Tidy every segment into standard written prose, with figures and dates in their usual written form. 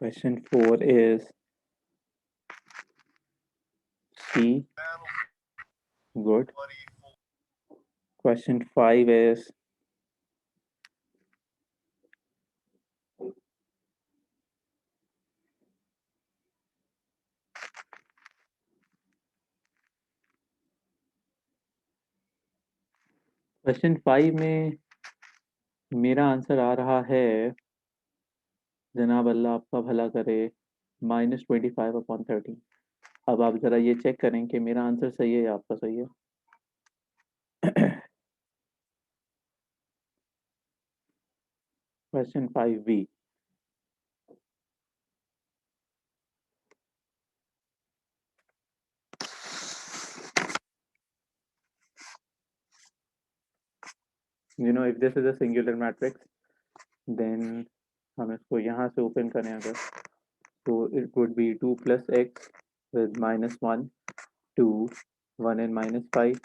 Question 4 is C. Good. Question 5 is question 5 में मेरा answer आ रहा है, जनाब अल्लाह आपका भला करे, -25/13। अब आप ज़रा ये चेक करें कि मेरा आंसर सही है या आपका सही है। Question 5B। You know, if this is a singular matrix, then हम इसको यहाँ से ओपन करें अगर, तो it would be 2 plus x with -1, 2, 1 and -5,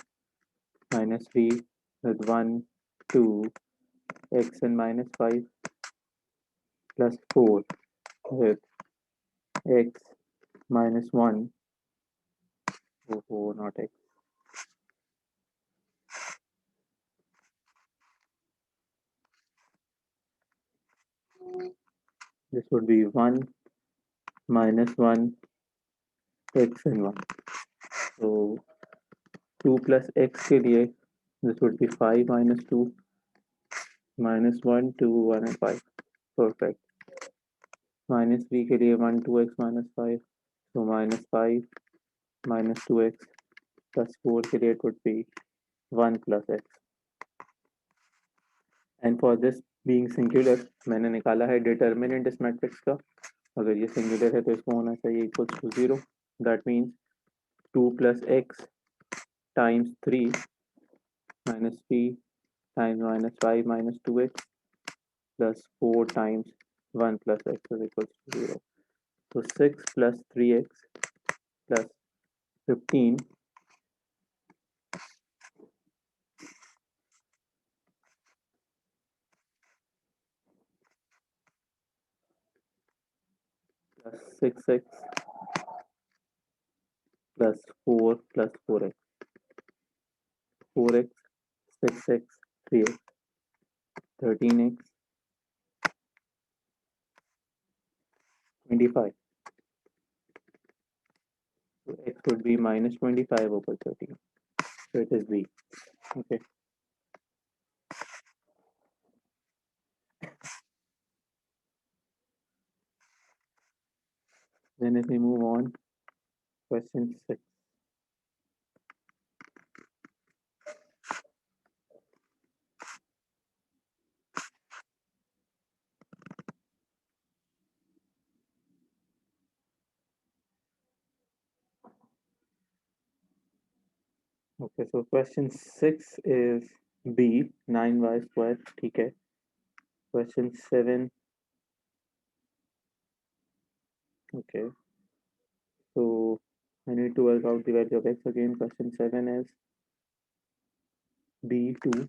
-3 with 1, 2, x and -5, plus 4 with x -1, oh, not x, this would be 1, -1, x and 1. So 2 plus x के लिए this would be 5 minus 2, -1, 2, 1 and 5. Perfect. -3 के लिए 1, 2x minus 5. So -5 minus 2x plus 4 के लिए it would be 1 plus x. And for this being singular, मैंने निकाला है determinant इस मैट्रिक्स का। अगर ये singular है तो इसको होना चाहिए equals to 0. That means 2 plus x times 3 minus 3 times -5 minus 2x plus 4 times 1 plus x is equals to 0. So 6 plus 3x plus 15 plus 6x plus 4 plus 4x. 4x, 6x, 3x, 13x, 25. So x would be -25 over 13. So it is B. Okay. Then if we move on, question 6. Okay, so question 6 is B, 9y squared, ठीक है. Question 7, okay, so I need to work out the value of x again. Question 7 is B2,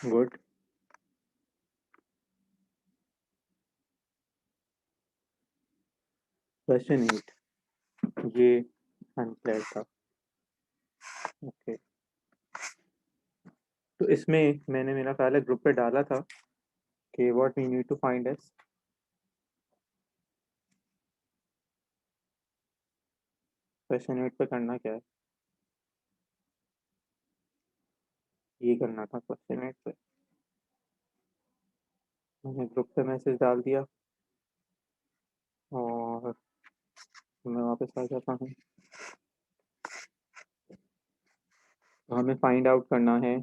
good. Question 8, ये unclear था, okay. तो इसमें मैंने मेरा ख्याल है ग्रुप पे डाला था कि what we need to find is question 8 पे करना क्या है, ये करना था क्वेश्चन 8 पे. मैंने ग्रुप पे मैसेज डाल दिया और मैं वापस आ जाता हूँ. तो हमें फाइंड आउट करना है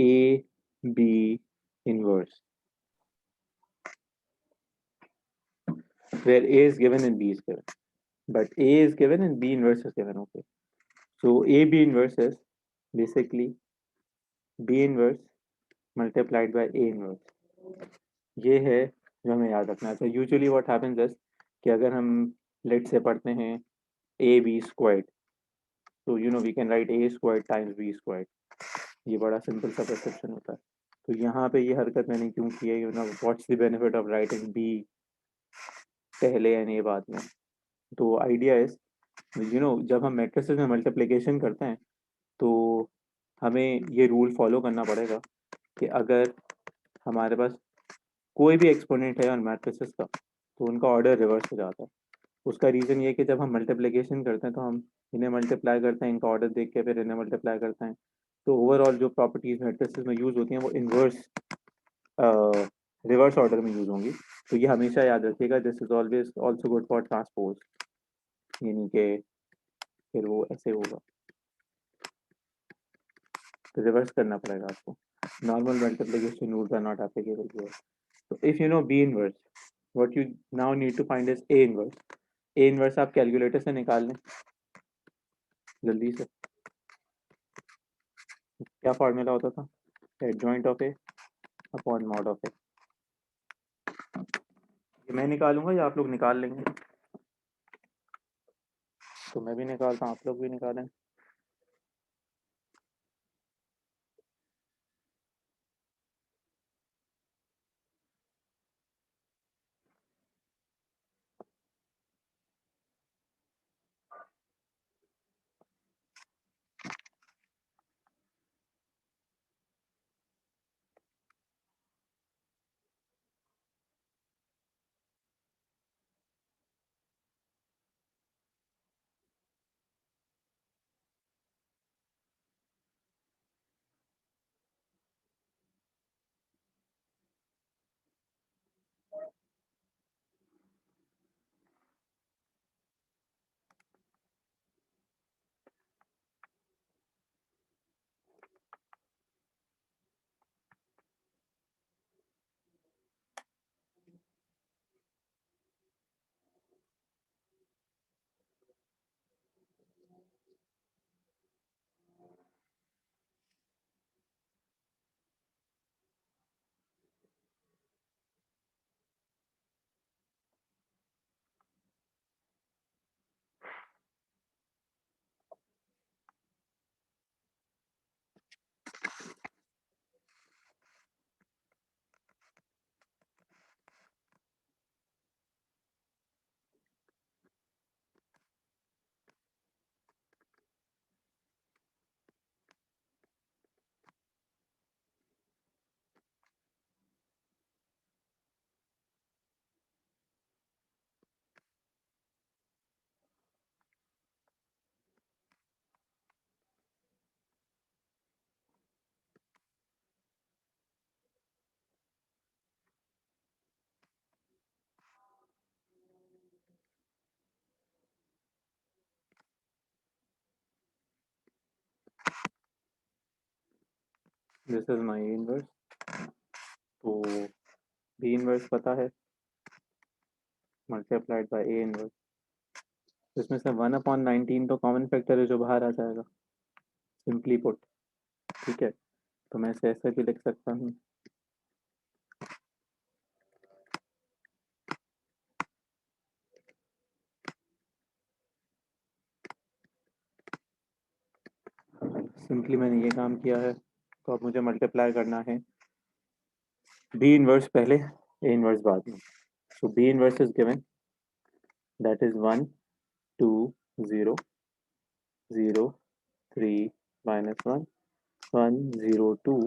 A B inverse, where A is given and B is given, but A is given and B inverse is given. Okay, so A B inverse is basically B inverse multiplied by A inverse. ये है जो हमें याद रखना है. तो usually what happens is कि अगर हम लेट से पढ़ते हैं ए बी स्क्वायर्ड, तो you know we can write A squared times B squared. ये बड़ा सिंपल सा परसेप्शन होता है. तो यहाँ पे ये हरकत मैंने क्यों की है, you know what's the benefit of writing B पहले एंड ए बाद में। तो आइडिया इज, यू नो जब हम मैट्रिसेस में मल्टीप्लिकेशन करते हैं तो हमें ये रूल फॉलो करना पड़ेगा कि अगर हमारे पास कोई भी एक्सपोनेंट है और मैट्रिसेस का, तो उनका ऑर्डर रिवर्स हो जाता है। उसका रीज़न ये है कि जब हम मल्टीप्लिकेशन करते हैं तो हम इन्हें मल्टीप्लाई करते हैं, इनका ऑर्डर देख के फिर इन्हें मल्टीप्लाई करते हैं। तो ओवरऑल जो प्रॉपर्टीज मैट्रिसेस में यूज़ होती हैं वो इन्वर्स रिवर्स ऑर्डर में यूज़ होंगी। तो ये हमेशा याद रखिएगा, this is always also good for transpose, यानी कि फिर वो ऐसे होगा, तो रिवर्स करना पड़ेगा आपको। Normal multiplication rules are not applicable here. So if you know B inverse, what you now need to find is A inverse. A inverse आप कैलकुलेटर से निकाल लें जल्दी से। क्या फॉर्मूला होता था? Adjoint of A upon mod of A. ये मैं निकालूंगा या आप लोग निकाल लेंगे? तो मैं भी निकालता हूँ, आप लोग भी निकालें। This is my A inverse. तो बी इनवर्स पता है, मल्टीप्लाइड बाई ए इनवर्स। इसमें से 1/19 तो कॉमन फैक्टर है जो बाहर आ जाएगा, सिंपली पुट। ठीक है, तो मैं इसे ऐसे भी लिख सकता हूँ, सिंपली मैंने ये काम किया है। तो अब मुझे मल्टीप्लाई करना है बी इनवर्स पहले, ए इनवर्स बाद में। So B inverse is given, that is 1 2 0 0 3 -1 1 0 2।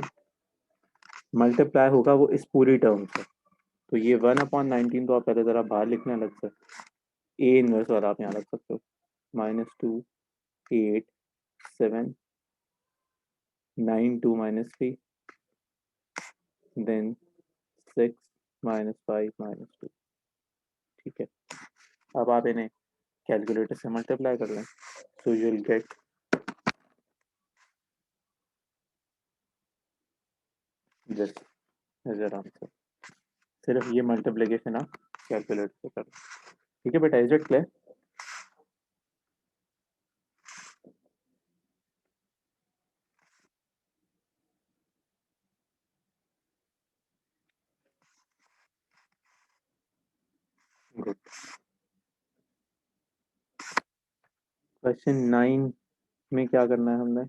Multiply होगा वो इस पूरी टर्म से। तो ये 1/19 तो आप पहले ज़रा बाहर लिखने लग सकते, ए इनवर्स वाला आप यहाँ रख सकते हो। -2 8 7 9 2 -3 देन 6 -5 -2। ठीक है, अब आप इन्हें कैलकुलेटर से मल्टीप्लाई कर लें, so you will get this as your answer. सिर्फ ये मल्टीप्लिकेशन आप कैलकुलेटर से कर। ठीक है बेटा, is it clear? Good. Question 9 में क्या करना है हमने?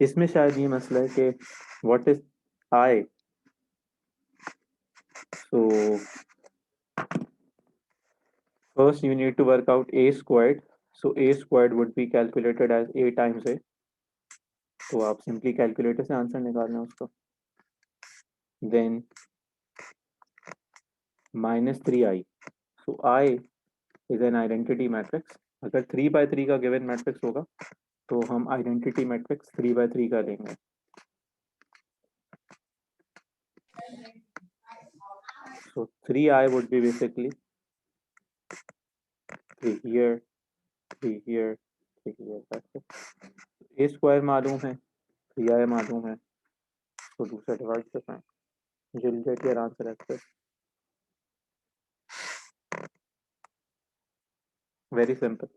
इसमें शायद ये मसला है कि what is I, so first you need to work out a squared, so a squared would be calculated as a times a, तो आप सिंपली कैलकुलेटर से आंसर निकालना है उसका, then -3i, so I is an identity matrix, अगर 3 by 3 का given matrix होगा तो हम आइडेंटिटी मैट्रिक्स 3 by 3 का लेंगे, so 3i would be basically 3 here, 3 here, 3 here, that's it. a square मालूम है, 3i मालूम है, तो दूसरा डिवाइड कर पाएँ, you'll get your answer as this. Very simple.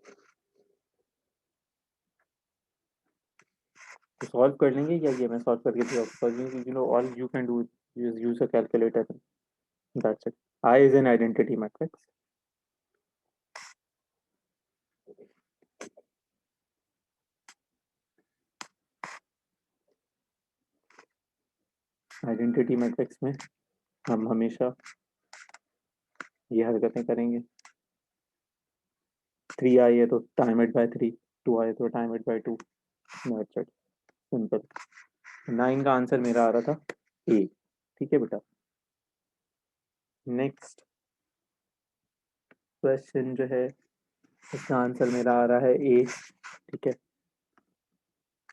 तो सॉल्व कर लेंगे या ये मैं सॉल्व करके दिया आपको, you know all you can do is use a calculator, that's it. I is an identity matrix. Identity matrix में हम हमेशा ये हरकतें करेंगे, 3i है तो टाइम इट बाय 3, 2i तो time it by 2, that's it, simple. 9 का आंसर मेरा आ रहा था ए, ठीक है बेटा। नेक्स्ट क्वेश्चन जो है इसका आंसर मेरा आ रहा है ए, ठीक है।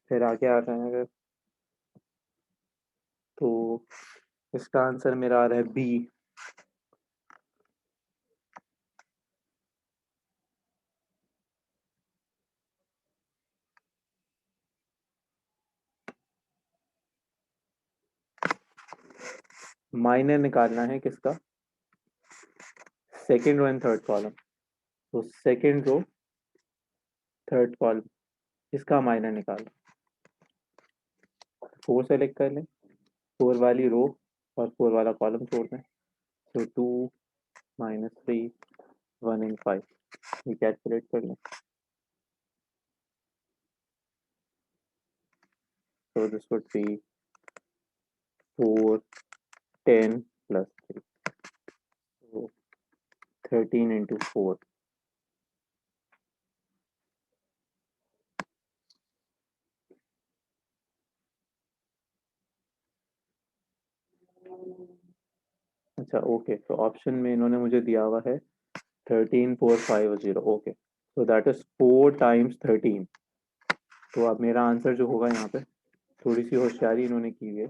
फिर आगे आ रहे हैं अगर, तो इसका आंसर मेरा आ रहा है बी, माइनर निकालना है किसका, second row and third column, तो सेकेंड रो थर्ड कॉलम इसका माइनर निकालना, 4 सेलेक्ट कर लें, 4 वाली रो और 4 वाला कॉलम छोड़ दें, तो 2 -3 1 and 5 ये कैलकुलेट कर लें, so this would be 4 10 plus 3, so 13 into 4, अच्छा ओके, तो ऑप्शन में इन्होंने मुझे दिया हुआ है 13 4 5 0, okay, so that is 4 times 13, तो अब मेरा आंसर जो होगा यहाँ पे, थोड़ी सी होशियारी इन्होंने की हुई है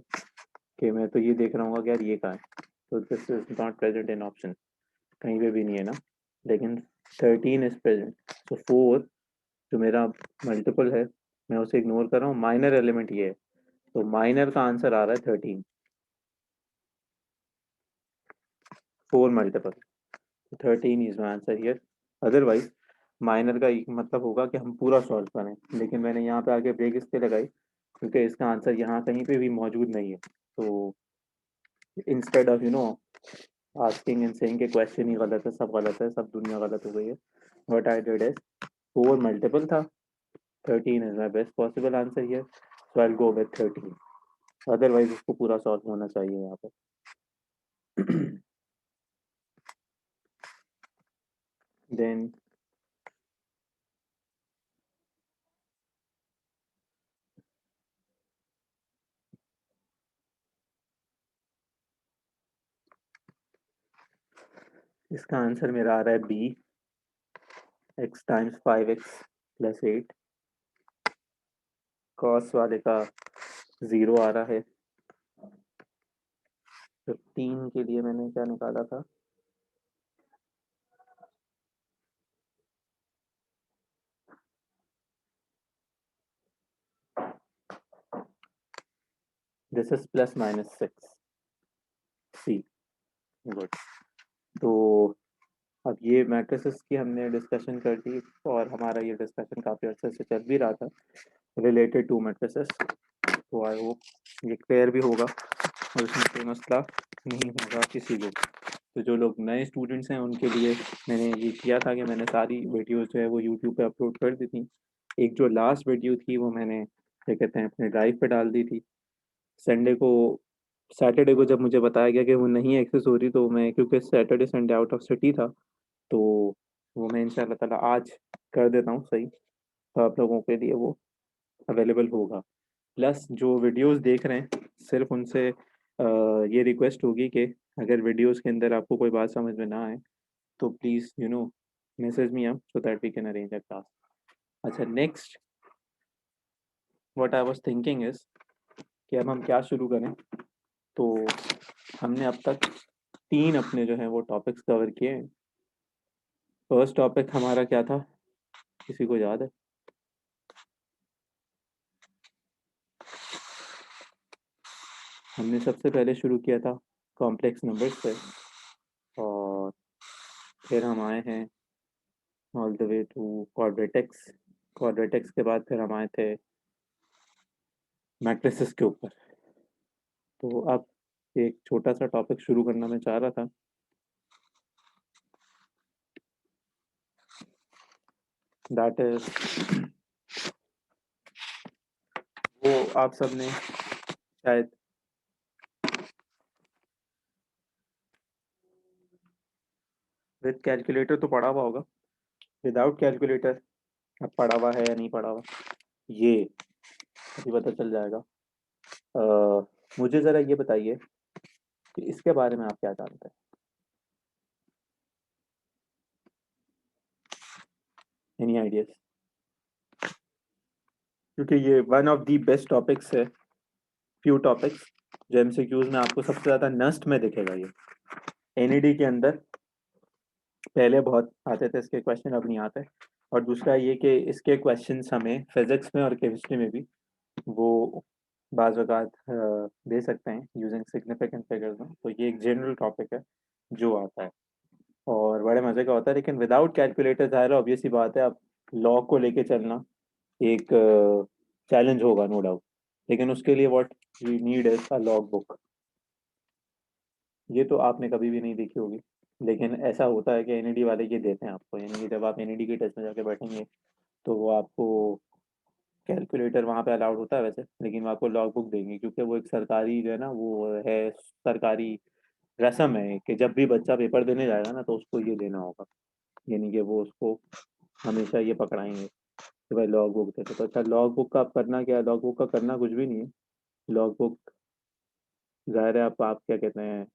कि मैं तो ये देख रहा हूँ कि यार ये कहाँ है, तो this is not present in option, कहीं पे भी नहीं है ना, लेकिन 13 इज प्रेजेंट, तो 4 जो मेरा मल्टीपल है मैं उसे इग्नोर कर रहा हूँ, माइनर एलिमेंट ये है, तो माइनर का आंसर आ रहा है 13, 4 multiple, 13 is my answer here. Otherwise minor का मतलब होगा कि हम पूरा सॉल्व करें, लेकिन मैंने यहाँ पे आके ब्रेक इसलिए लगाई क्योंकि इसका आंसर यहाँ कहीं पे भी मौजूद नहीं है, तो instead of asking and saying कि क्वेश्चन ही गलत है, सब गलत है, सब दुनिया गलत हो गई है, what I did is 4 multiple था, 13 is my best possible answer here, so I will go with 13, otherwise उसको पूरा सॉल्व होना चाहिए यहाँ पे। देन इसका आंसर मेरा आ रहा है B, x times 5x plus 8, cos वाले का 0 आ रहा है, 15 के लिए मैंने क्या निकाला था, this is plus -6 C, good. तो अब ये मैट्रिसेस की हमने डिस्कशन कर दी और हमारा ये डिस्कशन काफ़ी अच्छे से चल भी रहा था रिलेटेड टू मैट्रिसेस, तो आई होप ये क्लियर भी होगा और इसमें कोई मसला नहीं होगा किसी को। तो जो लोग नए स्टूडेंट्स हैं उनके लिए मैंने ये किया था कि मैंने सारी वीडियोस जो है वो यूट्यूब पे अपलोड कर दी थी, एक जो लास्ट वीडियो थी वो मैंने क्या कहते हैं अपने ड्राइव पे डाल दी थी। सैटरडे को जब मुझे बताया गया कि वो नहीं एक्सेस हो रही, तो मैं, क्योंकि Saturday Sunday out of city था, तो वो मैं इंशाल्लाह ताला आज कर देता हूँ सही, तो आप लोगों के लिए वो अवेलेबल होगा। प्लस जो वीडियोस देख रहे हैं, सिर्फ उनसे ये रिक्वेस्ट होगी कि अगर वीडियोस के अंदर आपको कोई बात समझ में ना आए तो please message me up so that we can arrange a class. अच्छा, next what I was thinking is कि अब हम क्या शुरू करें। तो हमने अब तक 3 अपने जो हैं वो टॉपिक्स कवर किए हैं। फर्स्ट टॉपिक हमारा क्या था, किसी को याद है? हमने सबसे पहले शुरू किया था कॉम्प्लेक्स नंबर्स से, और फिर हम आए हैं all the way to quadratics. Quadratics के बाद फिर हम आए थे मैट्रिसेस के ऊपर। तो अब एक छोटा सा टॉपिक शुरू करना मैं चाह रहा था, दैट इज, वो आप सब ने शायद विद कैलकुलेटर तो पढ़ा हुआ होगा, विदाउट कैलकुलेटर अब पढ़ा हुआ है या नहीं पढ़ा हुआ, ये अभी पता चल जाएगा। मुझे ज़रा ये बताइए कि इसके बारे में आप क्या जानते हैं? Any ideas? क्योंकि ये one of the best topics है, फ्यू टॉपिक्स जो एमसीक्यूज में आपको सबसे ज़्यादा नस्ट में दिखेगा। ये एनईडी के अंदर पहले बहुत आते थे इसके क्वेश्चन, अब नहीं आते। और दूसरा ये कि इसके क्वेश्चंस हमें फिजिक्स में और केमिस्ट्री में भी वो बाज़ औक़ात दे सकते हैं यूजिंग सिग्निफिकेंट फिगर्स में। तो ये एक जनरल टॉपिक है जो आता है और बड़े मज़े का होता है। लेकिन विदाउट कैलकुलेटर ज़ाहिर ऑब्वियस सी बात है, अब लॉ को लेके चलना एक चैलेंज होगा, नो डाउट। लेकिन उसके लिए what we need is a log book. ये तो आपने कभी भी नहीं देखी होगी, लेकिन ऐसा होता है कि एनईडी वाले ये देते हैं आपको, यानी कि जब आप एनईडी की टेस्ट में जाके बैठेंगे तो वो आपको, कैलकुलेटर वहाँ पे अलाउड होता है वैसे, लेकिन वो आपको लॉग बुक देंगे, क्योंकि वो एक सरकारी जो है ना, वो है सरकारी रस्म है कि जब भी बच्चा पेपर देने जाएगा ना तो उसको ये देना होगा, यानी कि वो उसको हमेशा ये पकड़ाएंगे कि भाई लॉग बुक दे। तो अच्छा, लॉग बुक का आप करना क्या है? लॉग बुक का करना कुछ भी नहीं है। लॉग बुक ज़ाहिर है आप क्या कहते हैं,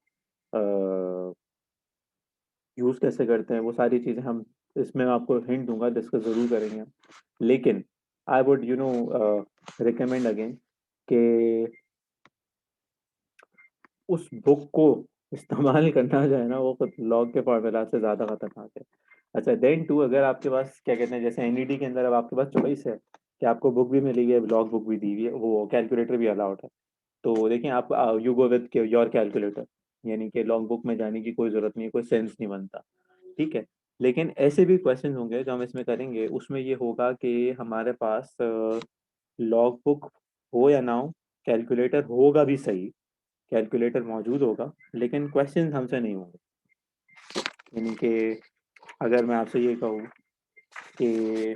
यूज़ कैसे करते हैं, वो सारी चीज़ें हम इसमें आपको हिंट दूंगा, डिस्कस ज़रूर करेंगे हम। लेकिन आई वुड रिकमेंड अगेन कि उस बुक को इस्तेमाल करना जो है ना, वो खुद लॉग के फॉर्मूला से ज़्यादा खतरनाक है। अच्छा, देन टू, अगर आपके पास क्या कहते हैं, जैसे एनईडी के अंदर अब आपके पास चॉइस है कि आपको बुक भी मिली है, लॉग बुक भी दी हुई है, वो कैलकुलेटर भी अलाउड है। तो देखिए आप, you go with your calculator, यानी कि लॉग बुक में जाने की कोई ज़रूरत नहीं है, कोई सेंस नहीं बनता। ठीक है। लेकिन ऐसे भी क्वेश्चन होंगे जो हम इसमें करेंगे, उसमें ये होगा कि हमारे पास लॉग बुक हो या ना हो, कैलकुलेटर होगा भी सही, कैलकुलेटर मौजूद होगा, लेकिन क्वेश्चन हमसे नहीं होंगे। यानी कि अगर मैं आपसे ये कहूँ कि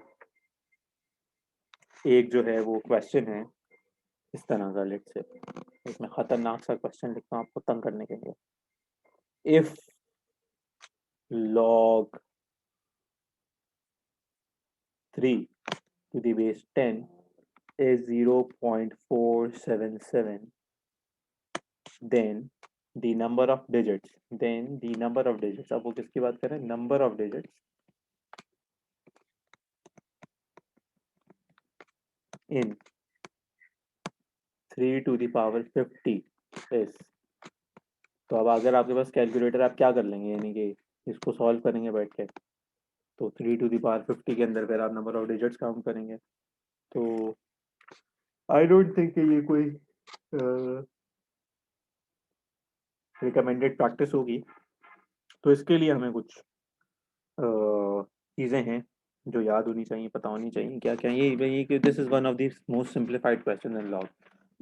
एक जो है वो क्वेश्चन है इस तरह का, लेट से, इसमें खतरनाक सा क्वेश्चन लिखता हूँ आपको तंग करने के लिए। If log 3 to the base 10 is 0.477, then the number of digits, अब वो किसकी बात करें, number of digits in 3 to the power 50 is। तो अब अगर आपके पास कैलकुलेटर, आप क्या कर लेंगे, यानी कि इसको सॉल्व करेंगे बैठ के, तो 3 टू द पावर 50 के अंदर फिर आप नंबर ऑफ डिजिट्स काउंट करेंगे। तो आई डोंट थिंक कि ये कोई रिकमेंडेड प्रैक्टिस होगी। तो इसके लिए हमें कुछ चीज़ें हैं जो याद होनी चाहिए, पता होनी चाहिए। क्या क्या ये कि this is one of the most simplified question in log,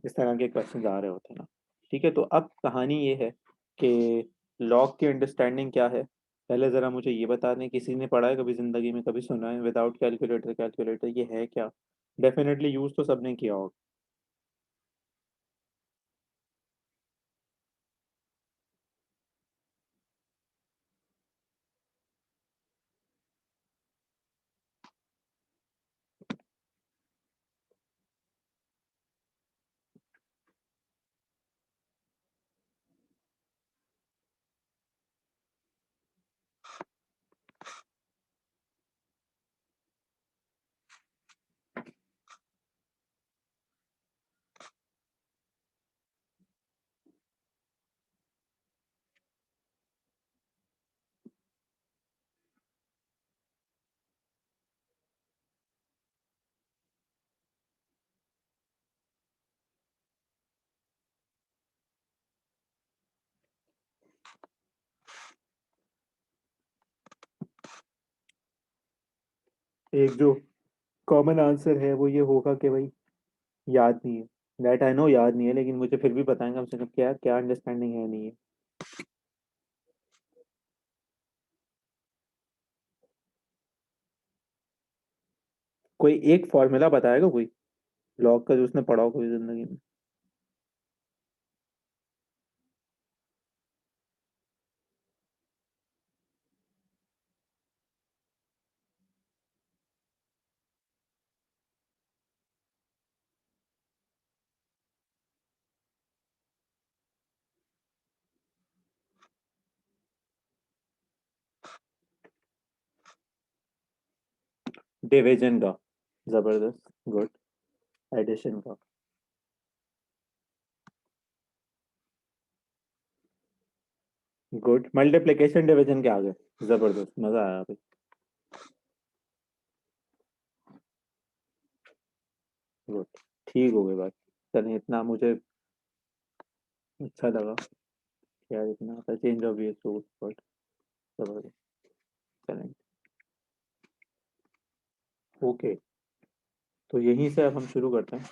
इस तरह के क्वेश्चन आ रहे होते हैं ना। ठीक है, तो अब कहानी ये है कि लॉग की अंडरस्टैंडिंग क्या है। पहले ज़रा मुझे ये बता दें, किसी ने पढ़ा है कभी ज़िंदगी में, कभी सुना है विदाउट कैलकुलेटर कैलकुलेटर, ये है क्या? डेफिनेटली यूज तो सबने किया होगा। एक जो कॉमन आंसर है वो ये होगा कि भाई याद नहीं है। दैट आई नो याद नहीं है, लेकिन मुझे फिर भी बताएं कम से कम क्या क्या अंडरस्टैंडिंग है नहीं है। कोई एक फॉर्मूला बताएगा कोई लॉग का जो उसने पढ़ा हो कोई जिंदगी में। डिवीजन का। जबरदस्त, गुड। एडिशन का। गुड। मल्टीप्लिकेशन डिवीजन के आगे। जबरदस्त, मजा आया भाई। गुड। ठीक हो गई बात। चलिए, इतना मुझे अच्छा लगा। यार इतना था चेंज ऑफ व्यूज तो बट जबरदस्त। चलें। ओके। तो यहीं से अब हम शुरू करते हैं।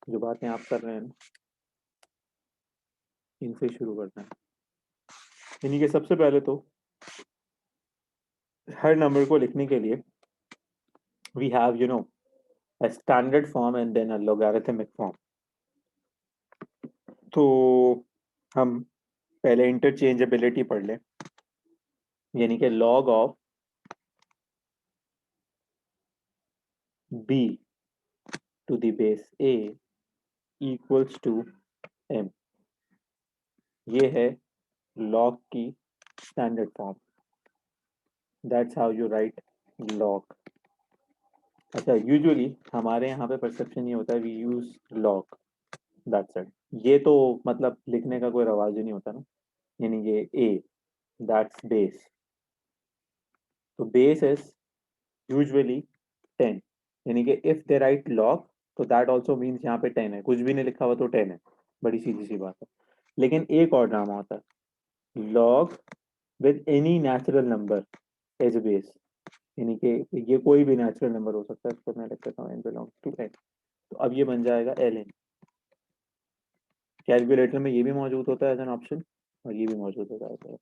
जो बातें आप कर रहे हैं ना, इनसे शुरू करते हैं। इन्हीं के सबसे पहले तो हर नंबर को लिखने के लिए we have a standard form and then a logarithmic form. तो हम पहले इंटरचेंजेबिलिटी पढ़ लें। यानी कि log of b to the base a equals to m। ये है log की standard form. That's how you write log। अच्छा, यूजुअली हमारे यहाँ पे परसेप्शन ये होता है we use log। That's it. ये तो मतलब लिखने का कोई रवाज ही नहीं होता ना। यानी कि a, दैट्स बेस। तो बेस इज यूजुअली 10। यानी कि इफ दे राइट लॉग तो दैट ऑल्सो मीन्स यहाँ पे 10 है, कुछ भी नहीं लिखा हुआ तो 10 है। बड़ी सीधी सी बात है। लेकिन एक और ड्रामा होता है, log with any natural number as base. यानी कि ये कोई भी नेचुरल नंबर हो सकता है, इसको मैं लिख देता हूँ n बिलोंग्स टू n। तो अब ये बन जाएगा ln। कैलकुलेटर में ये भी मौजूद होता है एज एन ऑप्शन, और ये भी मौजूद होता है।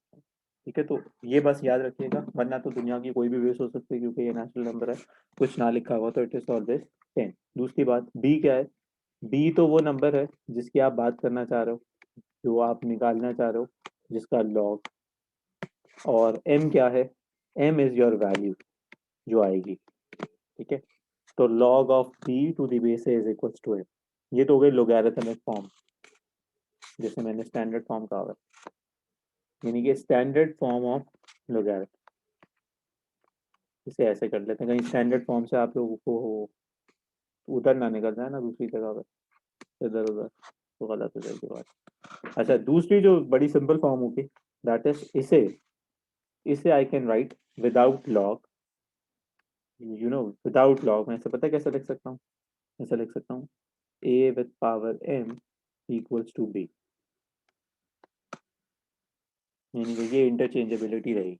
ठीक है, तो ये बस याद रखिएगा, वरना तो दुनिया की कोई भी बेस हो सकती है क्योंकि ये नेचुरल नंबर है। कुछ ना लिखा हुआ तो इट इज ऑलवेज 10। दूसरी बात, बी क्या है? बी तो वो नंबर है जिसकी आप बात करना चाह रहे हो, जो आप निकालना चाह रहे हो, जिसका लॉग। और एम क्या है? एम इज योर वैल्यू जो आएगी। ठीक है, तो log of B to the base is equals to M. ये तो हो गई लोगैरिथमिक फॉर्म, जैसे मैंने स्टैंडर्ड फॉर्म कहा है। यानी कि स्टैंडर्ड फॉर्म ऑफ लोगैरिथम। इसे ऐसे कर लेते हैं, कहीं स्टैंडर्ड फॉर्म से आप लोगों को उधर ना निकल जाए ना दूसरी जगह पे, इधर उधर तो गलत हो जाएगी बात। अच्छा, दूसरी जो बड़ी सिंपल फॉर्म होगी, दैट इज इसे इसे आई can right without log. Without log मैं इसे पता है कैसे लिख सकता हूँ? ऐसे लिख सकता हूँ, a with power m equals to b। यानी कि ये इंटरचेंजेबिलिटी रहेगी।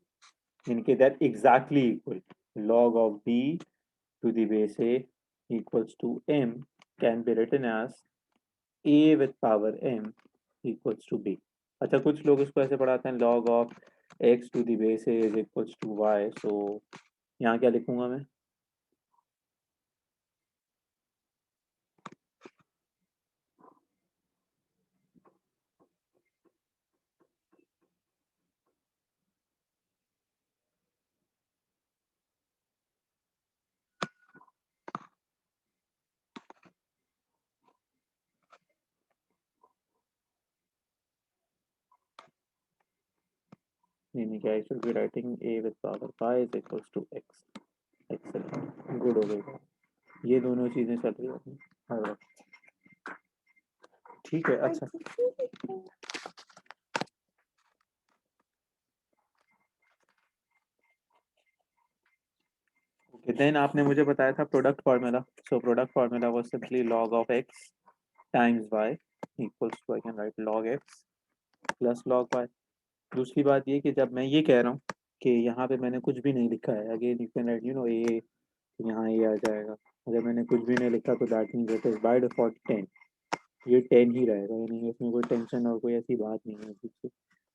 यानी कि that exactly equal log of b to the base a equals to m can be written as a with power m equals to b। अच्छा, कुछ लोग इसको ऐसे पढ़ाते हैं log of x to the base a is equals to y। सो यहाँ क्या लिखूंगा मैं? meaning I should be writing a with power 5 is equals to x. Excellent, good हो गई। ये दोनों चीजें चल रही होती हैं, ठीक है। अच्छा, ओके, देन आपने मुझे बताया था product formula. So product formula was simply log of x times y equals to, I can write log x plus log y। दूसरी बात ये कि जब मैं ये कह रहा हूँ कि यहाँ पे मैंने कुछ भी नहीं लिखा है, again you can write a, यहाँ ये आ जाएगा। अगर मैंने कुछ भी नहीं लिखा तो that means it is by default 10, ये 10 ही रहेगा, यानी इसमें कोई टेंशन और कोई ऐसी बात नहीं है पीछे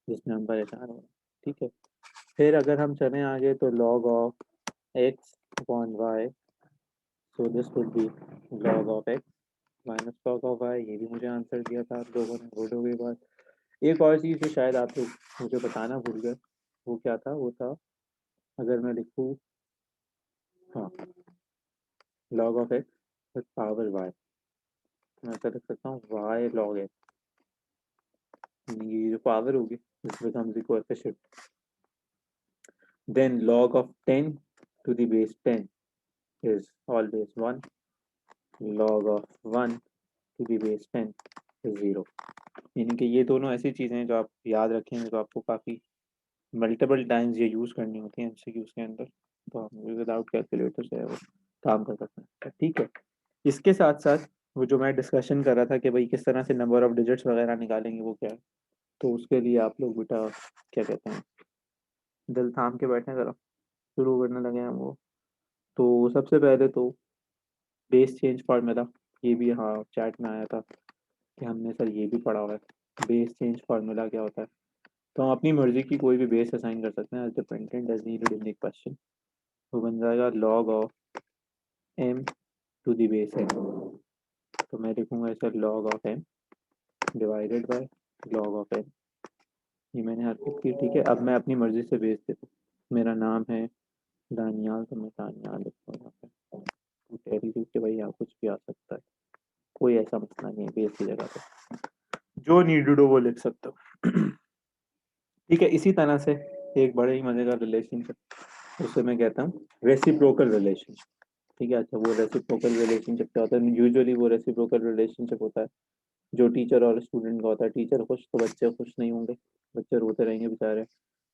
जिसमें हम परेशान हो रहे हैं, ठीक है। फिर अगर हम चलें आगे तो log of x upon y, so this would be log of x minus log of y। ये भी मुझे आंसर दिया था आप लोगों ने, गुड हो गई बात। एक और चीज़ जो शायद आप लोग मुझे बताना भूल गए, वो क्या था? वो था अगर मैं लिखूँ, हाँ, log of x with power y, मैं ऐसा लिख सकता हूँ y log x, ये जो पावर होगी this becomes the coefficient, then log of 10 to the base 10 is always 1, log of 1 to the base 10 is 0। यानी कि ये दोनों ऐसी चीज़ें हैं जो आप याद रखेंगे, तो आपको काफ़ी मल्टीपल टाइम्स ये यूज़ करनी होती हैं एमसीक्यूज़ के अंदर, तो हम विदाउट कैलकुलेटर से वो काम कर सकते हैं, ठीक है। इसके साथ साथ वो जो मैं डिस्कशन कर रहा था कि भाई किस तरह से नंबर ऑफ डिजिट्स वगैरह निकालेंगे, वो क्या है, तो उसके लिए आप लोग बेटा क्या कहते हैं, दिल थाम के बैठे ज़रा, शुरू करने लगे हैं वो। तो सबसे पहले तो बेस चेंज फार्मूला, ये भी हाँ चैट में आया था कि हमने सर ये भी पढ़ा हुआ है। बेस चेंज फार्मूला क्या होता है? तो हम अपनी मर्जी की कोई भी बेस असाइन कर सकते हैं as dependent as needed in the question. तो बन जाएगा log of m to the base n, तो मैं लिखूंगा इसे log of m divided by log of n। ये मैंने हरकत की, ठीक है। अब मैं अपनी मर्जी से बेस देता हूँ, मेरा नाम है दानियाल, तो मैं दानियाल लिखता हूँ यहाँ पे, तो टेरी के भाई यहाँ कुछ भी आ सकता है, कोई ऐसा मसला नहीं है, बेस की जगह पे जो नीडेड हो वो लिख सकते हो। ठीक है, इसी तरह से एक बड़े ही मजेदार रिलेशनशिप, उसे मैं कहता हूँ रेसिप्रोकल रिलेशनशिप, ठीक है। अच्छा, वो रेसिप्रोकल रिलेशनशिप क्या होता है? यूजुअली वो रेसिप्रोकल रिलेशनशिप होता है जो टीचर और स्टूडेंट का होता है। टीचर खुश तो बच्चे खुश नहीं होंगे, बच्चे रोते रहेंगे बेचारे।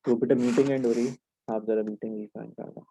तो बेटा मीटिंग एंड हो रही है, आप जरा मीटिंग ज्वाइन कर लो।